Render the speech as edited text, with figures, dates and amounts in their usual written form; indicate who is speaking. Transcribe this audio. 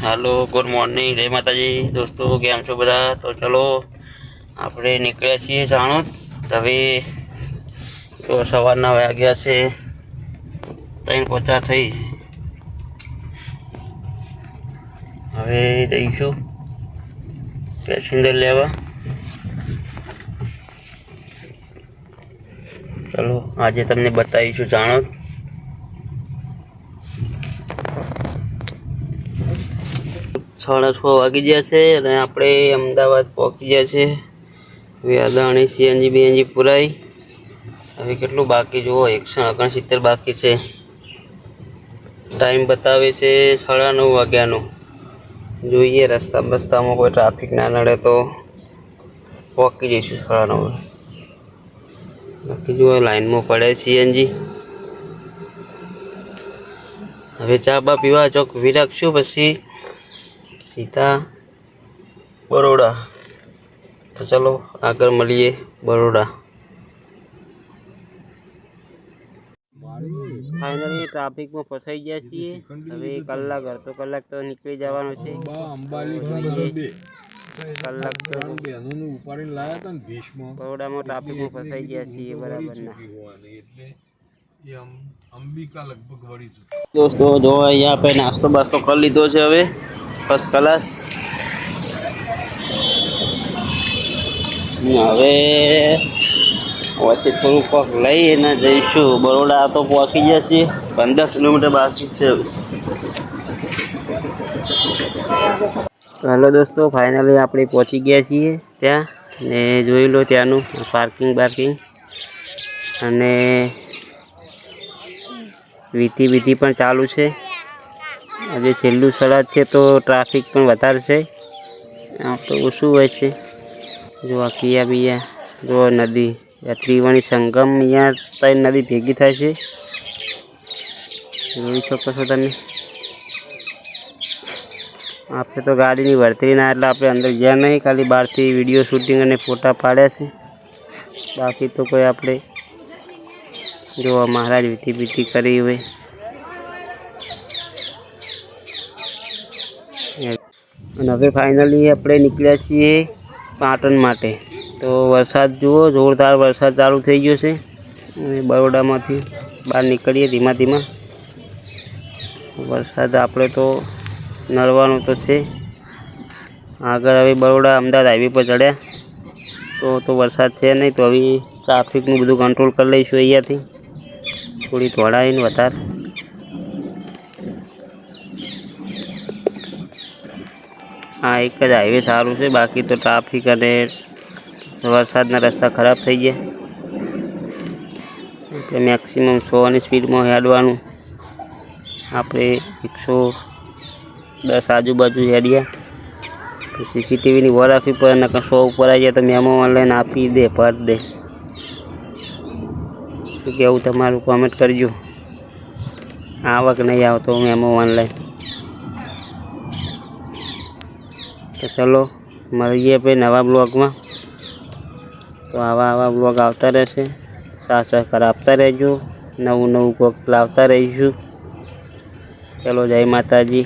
Speaker 1: Hello good morning जय माता जी दोस्तों केम छो बधा। तो चलो આપણે નીકળ્યા છીએ સાણોદ। હવે તો સવારના વાગ્યા છે 3:50 થઈ। હવે જઈશું પેસેન્જર લેવા। ચલો આજે તમને બતાવીશું સાણોદ। 6:30 વાગી ગયા છે અને આપણે અમદાવાદ પહોંચી ગયા છે। હવે અદાણી સીએનજી બીએનજી પુરાઈ। હવે કેટલું બાકી જુઓ 169 બાકી છે। ટાઈમ બતાવે છે 9:30 વાગ્યાનો। જોઈએ રસ્તામાં કોઈ ટ્રાફિક ના નડે તો પહોંચી જઈશું 9:30। બાકી જુઓ લાઈનમાં પડે સીએનજી। હવે ચા બા પીવા ચોક ઊભી રાખશું પછી सीधा बड़ोड़ा। तो चलो आकर मिलिए बड़ोड़ा। फाइनली ट्राफिक में फसाई गया छे। હવે કલાક અડધો કલાક તો નીકળી જવાનો છે। કલાક તો બરોડામાં ટ્રાફિકમાં ફસાઈ ગયા છીએ બરાબર ના। दोस्तों जो यहाँ पे नाश्तो बास्तो कर लीधो है। હવે फर्स्ट क्लास હવે થોડું પગ લઈને જઈશું બરોડા। તો પહોંચી જશે 15 કિલોમીટર બાકી છે। हेलो दोस्तों फाइनली આપણે પહોંચી ગયા છીએ ત્યાં ને જોઈ લો ત્યાંનું પાર્કિંગ અને વીતી પણ ચાલુ છે। આજે છેલ્લું સળાદ છે તો ટ્રાફિક પણ વધારે છે। આમ તો ઓછું હોય છે। જો આ કિયા જો નદી ત્રિવેણી સંગમ અહીંયા 3 નદી ભેગી થાય છે જોઈ શકો છો તમે। આપણે તો ગાડીની વર્તરી ના એટલે આપણે અંદર ગયા નહીં, ખાલી બહારથી વિડીયો શૂટિંગ અને ફોટા પાડ્યા છે। બાકી તો કોઈ આપણે જો મહારાજ વીતી કરી હોય। અને હવે ફાઇનલી આપણે નીકળ્યા છીએ પાટણ માટે। તો વરસાદ જુઓ જોરદાર વરસાદ ચાલુ થઈ ગયો છે અને બરોડામાંથી બહાર નીકળીએ ધીમા ધીમા। વરસાદ આપણે તો નડવાનું તો છે આગળ। હવે બરોડા અમદાવાદ હાઈવે પર ચડ્યા તો વરસાદ છે નહીં, તો હવે ટ્રાફિકનું બધું કંટ્રોલ કરી લઈશું અહીંયાથી થોડી ધોળાઈને વધારે। हाँ एक ज हाईवे सारू है, बाकी तो ट्राफिक और वरसादना रस्ता खराब थी गया। मैक्सिमम 100 स्पीड में हेडवानुं। आपणे 110 आजूबाजू हेडिया। सीसीटीवी वॉल राखवी पड़े, नकर 100 ऊपर आई जाए तो मेमो ऑनलाइन आपी दे भर दे। शुं कहेवुं तमारुं कमेंट करजो। आवक नहीं आवतो मेमो ऑनलाइन। तो चलो મળીએ पे नवा ब्लॉग में। तो आवा ब्लॉग आता रहशे, साथ सहकार आपता रहेजो, नवुं कोक लावता रहीशुं। चलो जय माताजी।